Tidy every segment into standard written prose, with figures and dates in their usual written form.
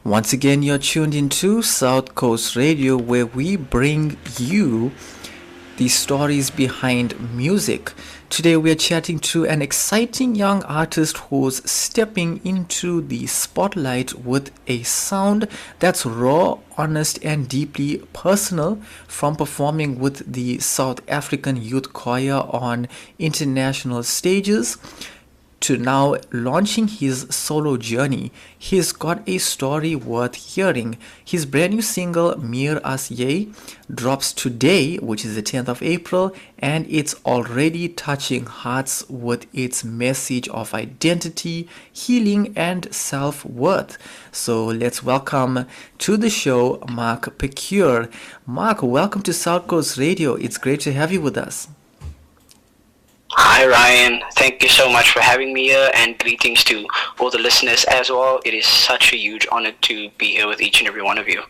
Once again, you're tuned into South Coast Radio, where we bring you the stories behind music. Today, we are chatting to an exciting young artist who's stepping into the spotlight with a sound that's raw, honest, and deeply personal. From performing with the South African Youth Choir on international stages to now launching his solo journey, he's got a story worth hearing. His brand new single, Meer As Jy, drops today, which is the 10th of April, and it's already touching hearts with its message of identity, healing, and self-worth. So let's welcome to the show Mark Pekeur. Mark, welcome to South Coast Radio. It's great to have you with us. Hi Ryan, thank you so much for having me here, and greetings to all the listeners as well. It is such a huge honor to be here with each and every one of you.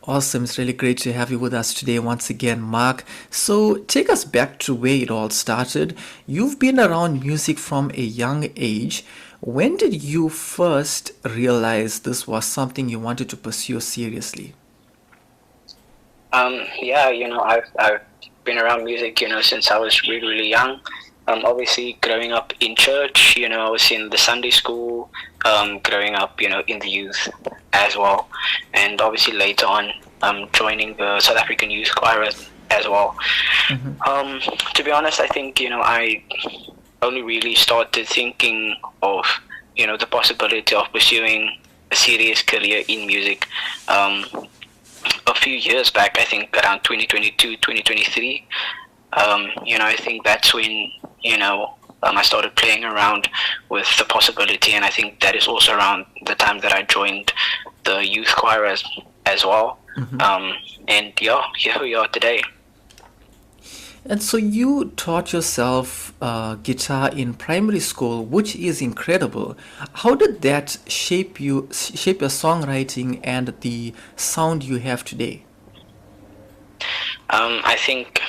Awesome. It's really great to have you with us today once again, Mark. So take us back to where it all started. You've been around music from a young age. When did you first realize this was something you wanted to pursue seriously? I've been around music, since I was really, really young. Obviously, growing up in church, I was in the Sunday school, growing up, in the youth as well. And obviously later on, joining the South African Youth Choir as well. To be honest, I think, I only really started thinking of, the possibility of pursuing a serious career in music a few years back. I think around 2022, 2023. I think that's when, I started playing around with the possibility, and I think that is also around the time that I joined the youth choir as well. And yeah, here we are today. And so you taught yourself guitar in primary school, which is incredible. How did that shape your songwriting and the sound you have today? I think,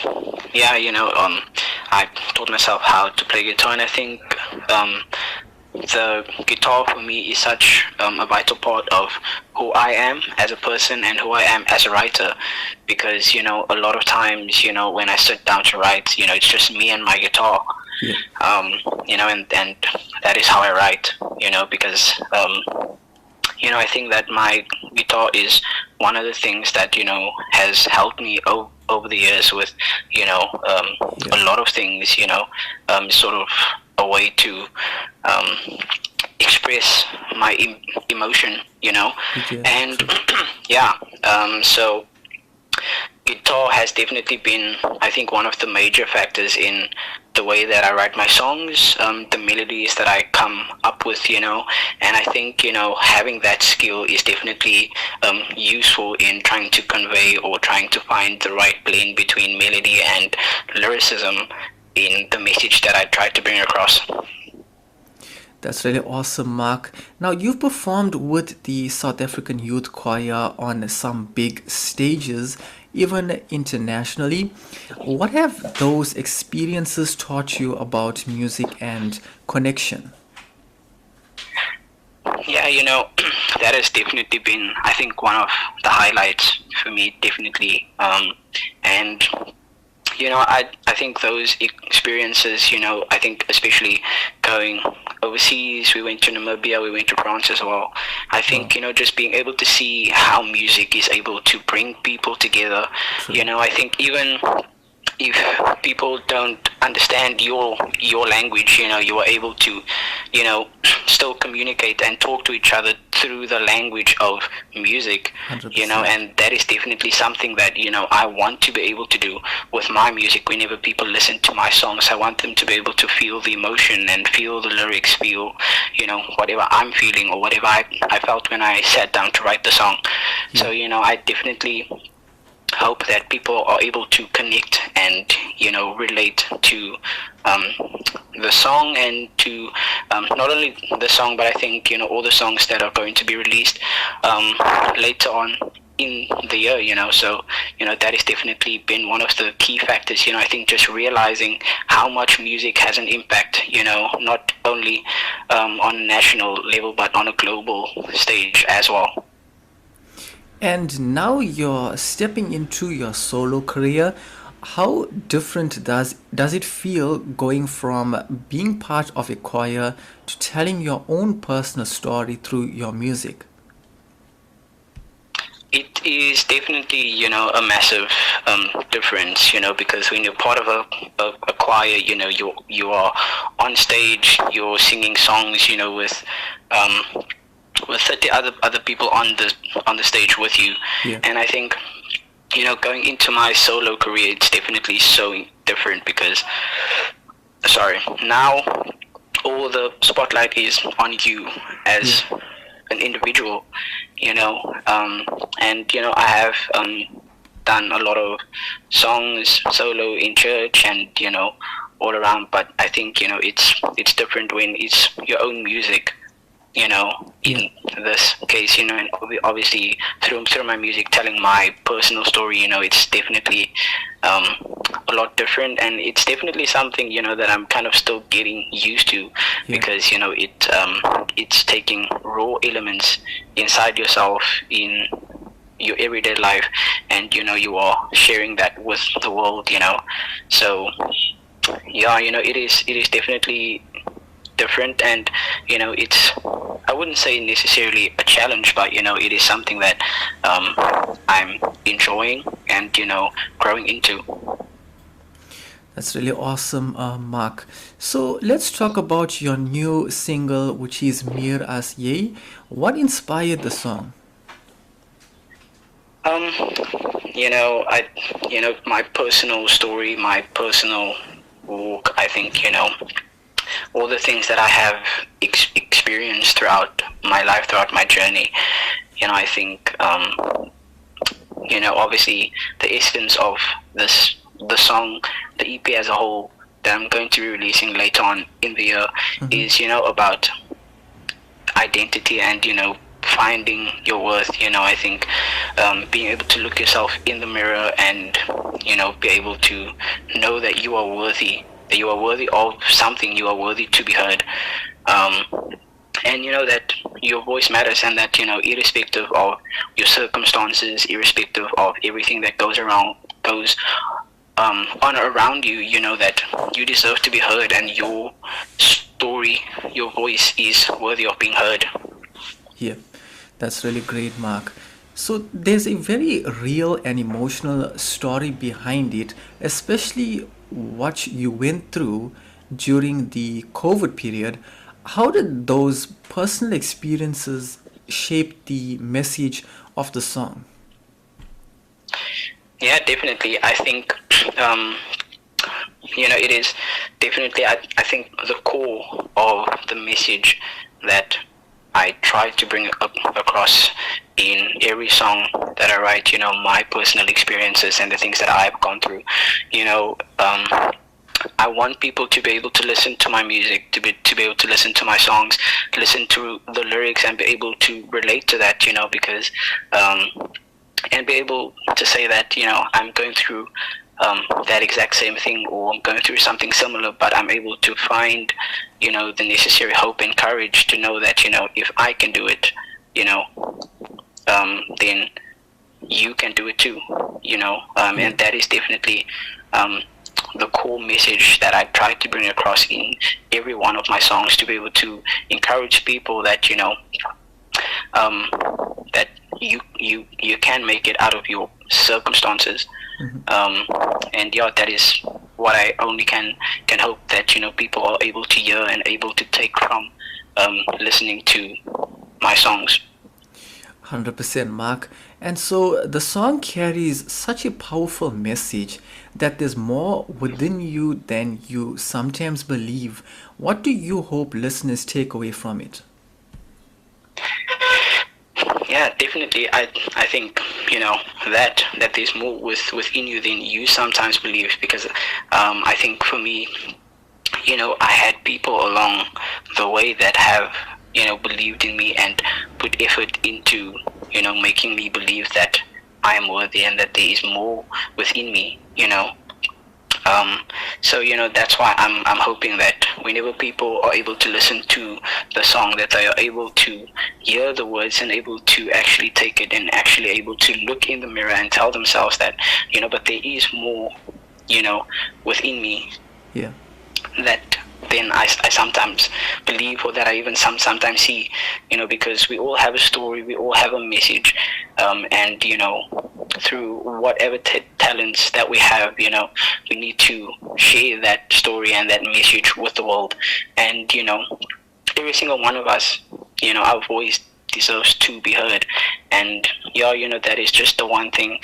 I taught myself how to play guitar, and I think the guitar for me is such a vital part of who I am as a person and who I am as a writer, because a lot of times when I sit down to write, it's just me and my guitar. Yeah. And that is how I write, because I think that my guitar is one of the things that has helped me over the years with a lot of things, sort of a way to express my emotion, and so guitar has definitely been, I think, one of the major factors in the way that I write my songs, the melodies that I come up with, and I think, having that skill is definitely useful in trying to convey or trying to find the right blend between melody and lyricism in the message that I try to bring across. That's really awesome, Mark. Now, you've performed with the South African Youth Choir on some big stages, even internationally. What have those experiences taught you about music and connection? Yeah, that has definitely been, I think, one of the highlights for me, definitely. And I think those experiences, I think especially going overseas, we went to Namibia, we went to France as well. I think, just being able to see how music is able to bring people together. True. I think even if people don't understand your language, you are able to, still communicate and talk to each other through the language of music, 100%. And that is definitely something that, I want to be able to do with my music. Whenever people listen to my songs, I want them to be able to feel the emotion and feel the lyrics, feel, whatever I'm feeling or whatever I felt when I sat down to write the song. So, I definitely hope that people are able to connect and relate to the song, and to not only the song, but I think all the songs that are going to be released later on in the year, so that has definitely been one of the key factors. I think just realizing how much music has an impact, not only on a national level but on a global stage as well. And now you're stepping into your solo career. How different does it feel going from being part of a choir to telling your own personal story through your music? It is definitely, a massive difference, because when you're part of a choir, you are on stage, you're singing songs, with 30 other people on the stage with you. Yeah. And I think, going into my solo career, it's definitely so different because, sorry, now all the spotlight is on you as an individual, and I have done a lot of songs solo in church and all around, but I think it's different when it's your own music, in this case, and obviously through my music telling my personal story, it's definitely a lot different, and it's definitely something that I'm kind of still getting used to, because it's taking raw elements inside yourself in your everyday life, and you are sharing that with the world, so it is definitely different, and it's, I wouldn't say necessarily a challenge, but it is something that I'm enjoying and growing into. That's really awesome, Mark. So let's talk about your new single, which is Meer As Jy. What inspired the song? um I my personal story, my personal walk, I think, all the things that I have experienced throughout my life, throughout my journey, I think, obviously the essence of the song, the EP as a whole that I'm going to be releasing later on in the year is, about identity and, finding your worth. I think being able to look yourself in the mirror and, be able to know that you are worthy, that you are worthy of something, you are worthy to be heard, and that your voice matters, and that irrespective of your circumstances, irrespective of everything that goes on around you, that you deserve to be heard, and your story, your voice is worthy of being heard. Yeah, that's really great, Mark. So there's a very real and emotional story behind it, especially what you went through during the COVID period. How did those personal experiences shape the message of the song? Yeah, definitely. I think, it is definitely, I think, the core of the message that I try to bring across in every song that I write, my personal experiences and the things that I've gone through. I want people to be able to listen to my music, to be able to listen to my songs, listen to the lyrics, and be able to relate to that, because and be able to say that I'm going through that exact same thing, or I'm going through something similar, but I'm able to find the necessary hope and courage to know that if I can do it, then you can do it too, and that is definitely the core message that I try to bring across in every one of my songs, to be able to encourage people that that you can make it out of your circumstances. And that is what I only can hope that people are able to hear and able to take from listening to my songs. 100%, Mark. And so the song carries such a powerful message that there's more within you than you sometimes believe. What do you hope listeners take away from it? Yeah, definitely. I think that there's more within you than you sometimes believe, because I think for me, I had people along the way that have believed in me and put effort into making me believe that I am worthy and that there is more within me, so that's why I'm hoping that whenever people are able to listen to the song, that they are able to hear the words and able to actually take it and actually able to look in the mirror and tell themselves that but there is more within me, Yeah. that then I sometimes believe, or that I even sometimes see, because we all have a story, we all have a message, and through whatever talents that we have, we need to share that story and that message with the world. And every single one of us, our voice deserves to be heard. And that is just the one thing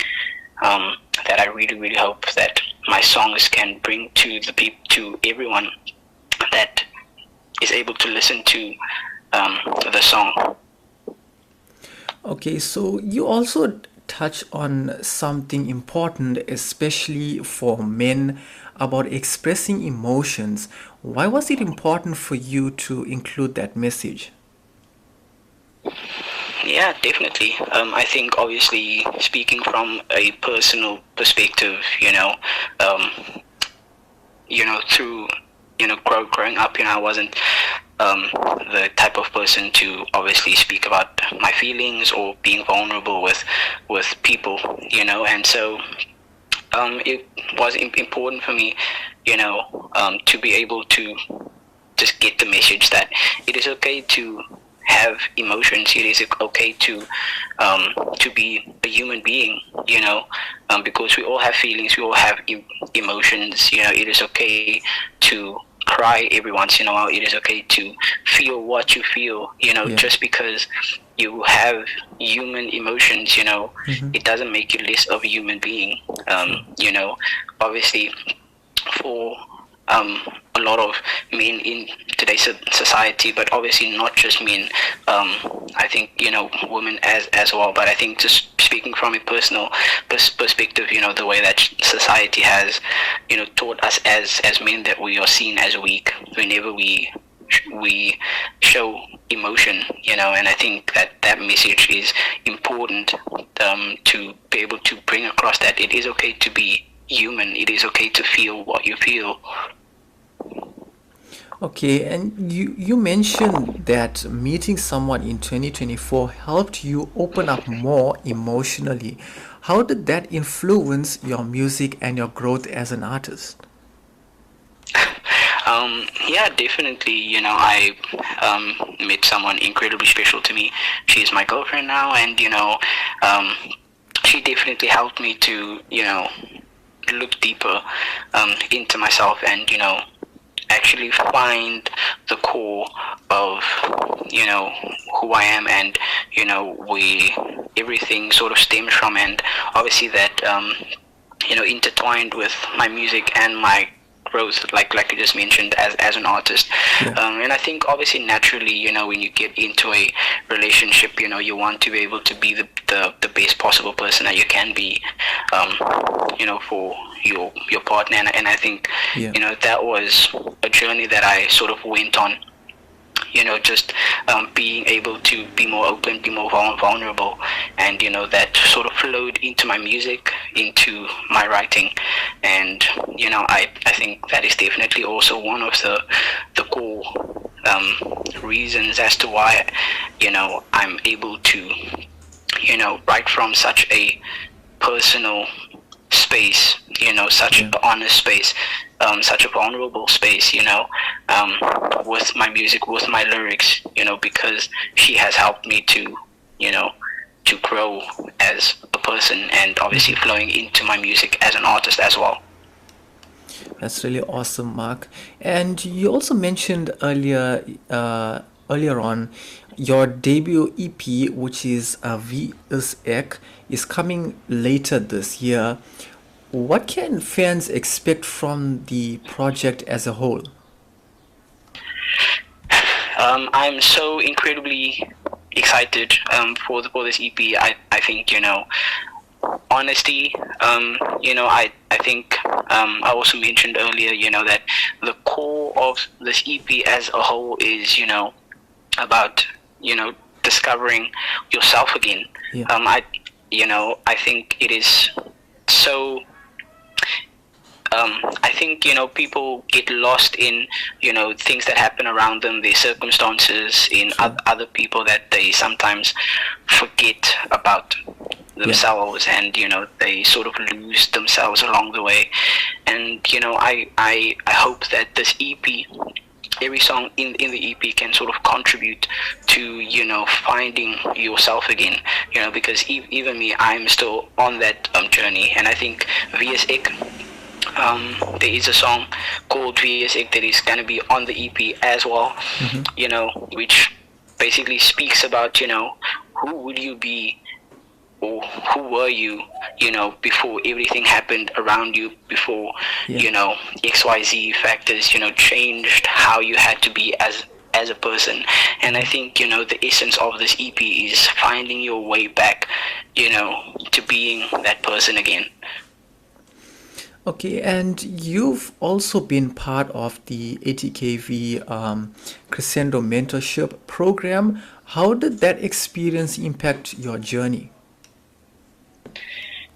that I really, really hope that my songs can bring to the people, to everyone that is able to listen to the song. Okay, so you also touch on something important, especially for men, about expressing emotions. Why was it important for you to include that message? Yeah, definitely. I think obviously speaking from a personal perspective, um, through growing up, I wasn't the type of person to obviously speak about my feelings or being vulnerable with people, and so it was important for me, to be able to just get the message that it is okay to have emotions. It is okay to be a human being, because we all have feelings, we all have emotions. It is okay to cry every once in a while. It is okay to feel what you feel. Yeah. Just because you have human emotions, Mm-hmm. it doesn't make you less of a human being. Sure. Obviously, for a lot of men in today's society, but obviously not just men. I think women as well. But I think just speaking from a personal perspective, the way that society has taught us as men that we are seen as weak whenever we show emotion, and I think that message is important, to be able to bring across that it is okay to be human. It is okay to feel what you feel. Okay, and you mentioned that meeting someone in 2024 helped you open up more emotionally. How did that influence your music and your growth as an artist? Yeah, definitely. I met someone incredibly special to me. She's my girlfriend now, and um, she definitely helped me to look deeper into myself, and actually find the core of who I am, and we everything sort of stems from, and obviously that intertwined with my music and my growth, like you just mentioned, as an artist. Yeah. And I think obviously naturally, when you get into a relationship, you want to be able to be the best possible person that you can be, for your partner. And I think Yeah. that was a journey that I sort of went on, just being able to be more open, be more vulnerable, and that sort of flowed into my music, into my writing. And I think that is definitely also one of the core reasons as to why I'm able to write from such a personal space, such Yeah. an honest space, such a vulnerable space, with my music, with my lyrics, because she has helped me to, to grow as a person, and obviously flowing into my music as an artist as well. That's really awesome, Mark. And you also mentioned earlier on your debut EP, which is Wie is Ek, is coming later this year. What can fans expect from the project as a whole? I'm so incredibly excited for this EP. I think honesty. I think I also mentioned earlier, that the core of this EP as a whole is about discovering yourself again. Yeah. I I think it is so. I think people get lost in things that happen around them, their circumstances, in True. other people, that they sometimes forget about Yeah. themselves, and they sort of lose themselves along the way. And I hope that this EP, every song in the EP, can sort of contribute to finding yourself again. Because even me, I'm still on that journey. And I think VSX, there is a song called VSX that is going to be on the EP as well, Hmm. which basically speaks about who would you be, or who were you, before everything happened around you, before Yeah. XYZ factors changed how you had to be as a person. And I think the essence of this EP is finding your way back to being that person again. Okay, and you've also been part of the ATKV Crescendo Mentorship Program. How did that experience impact your journey?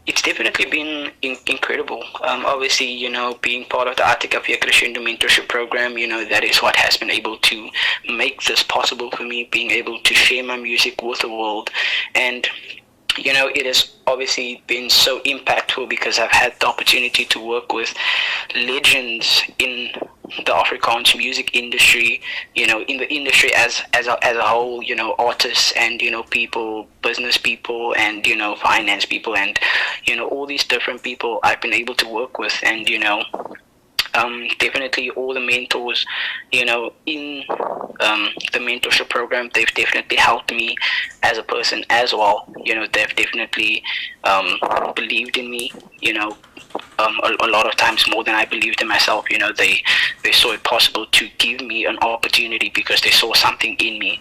It's definitely been incredible. Obviously, being part of the Attica Via Crescendo Mentorship Program, that is what has been able to make this possible for me, being able to share my music with the world. And it has obviously been so impactful because I've had the opportunity to work with legends in the Afrikaans music industry, in the industry as a whole, artists and people, business people, and finance people, and all these different people I've been able to work with. And definitely all the mentors, in the mentorship program, they've definitely helped me as a person as well. They've definitely believed in me, a lot of times more than I believed in myself. They saw it possible to give me an opportunity because they saw something in me,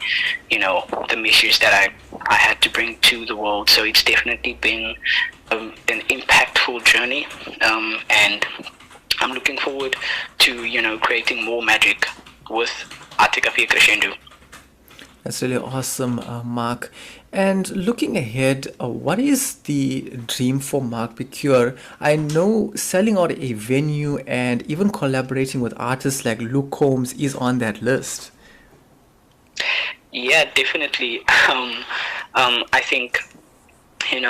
the message that I had to bring to the world. So it's definitely been an impactful journey, and I'm looking forward to creating more magic with Attica Via Crescendo. That's really awesome, Mark. And looking ahead, what is the dream for Mark Pekeur? I know selling out a venue and even collaborating with artists like Luke Combs is on that list. Yeah, definitely.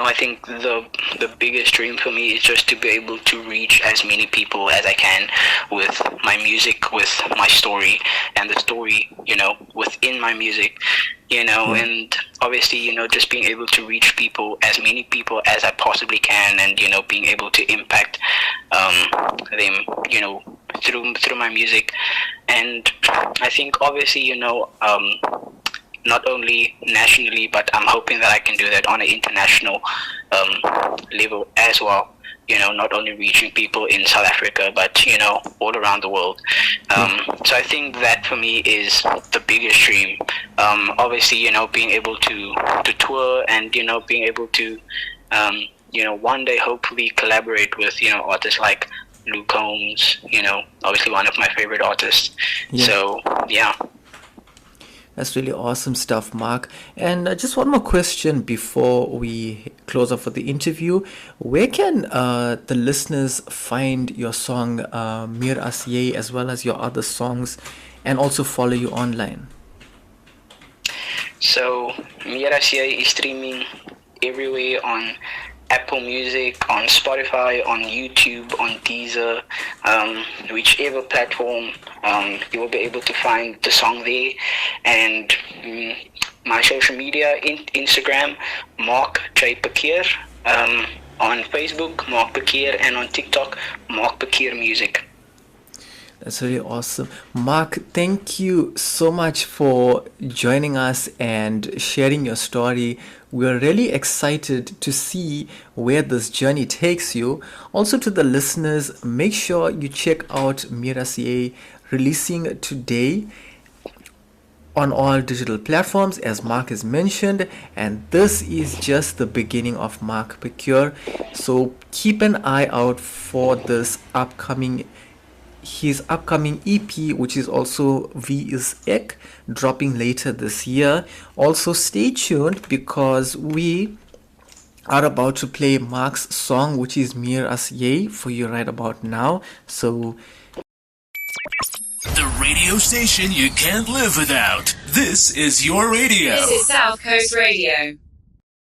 I think the biggest dream for me is just to be able to reach as many people as I can with my music, with my story, and the story within my music. Yeah. And obviously just being able to reach people, as many people as I possibly can, and being able to impact them through my music. And I think obviously not only nationally, but I'm hoping that I can do that on an international level as well. Not only reaching people in South Africa, but all around the world. Yeah. So I think that for me is the biggest dream. Obviously, being able to tour, and being able to one day hopefully collaborate with artists like Luke Combs. Obviously one of my favorite artists. Yeah. So yeah. That's really awesome stuff, Mark. And just one more question before we close off for the interview. Where can the listeners find your song Meer As Jy, as well as your other songs, and also follow you online? So Meer As Jy is streaming everywhere, on Apple Music, on Spotify, on YouTube, on Deezer, whichever platform, you will be able to find the song there. And my social media, Instagram, Mark J. Pekeur, on Facebook, Mark Pekeur, and on TikTok, Mark Pekeur Music. That's really awesome. Mark, thank you so much for joining us and sharing your story. We're really excited to see where this journey takes you. Also, to the listeners, make sure you check out Meer As Jy, releasing today on all digital platforms, as Mark has mentioned, and this is just the beginning of Mark Pekeur. So keep an eye out for his upcoming EP, which is also VSX, dropping later this year. Also stay tuned, because we are about to play Mark's song, which is Meer As Jy, for you right about now. So, the radio station you can't live without. This is your radio. This is South Coast Radio.